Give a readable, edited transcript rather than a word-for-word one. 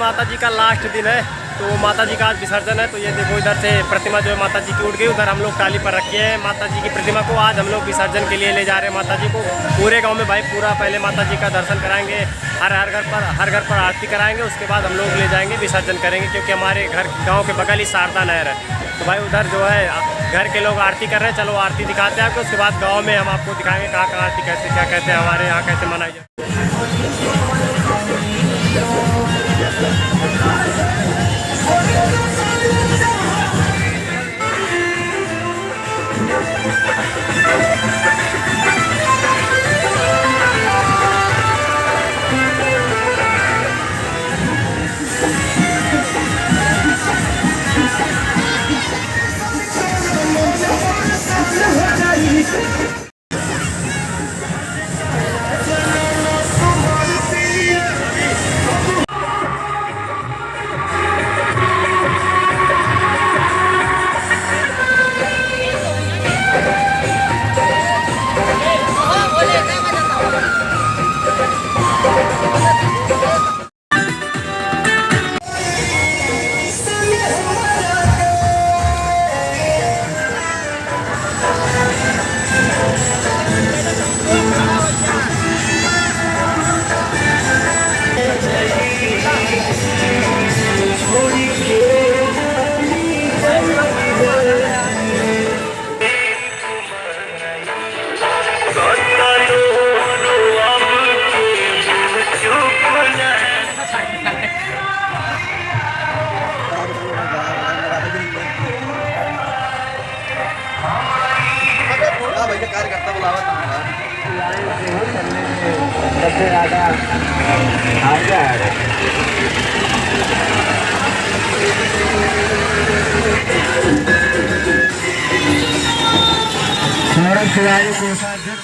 माता जी का लास्ट दिन है, तो माता जी का आज विसर्जन है। तो ये देखो इधर से प्रतिमा जो है माता जी की उठ गई, उधर हम लोग टाली पर रखे हैं माता जी की प्रतिमा को। आज हम लोग विसर्जन के लिए ले जा रहे हैं माता जी को। पूरे गांव में भाई पूरा पहले माता जी का दर्शन कराएंगे, हर घर पर आरती कराएंगे, उसके बाद हम लोग ले जाएंगे विसर्जन करेंगे, क्योंकि हमारे घर गाँव के बगल ही शारदा नहर है। तो भाई उधर जो है घर के लोग आरती कर रहे हैं, चलो आरती दिखाते हैं आपको, उसके बाद गाँव में हम आपको दिखाएंगे कहाँ कहाँ आरती कैसे क्या कहते हैं, हमारे यहाँ कैसे मनाई जाए। कार्यकर्ता बुलावा सबसे ज़्यादा सौरभ तिवारी कोषाध्यक्ष।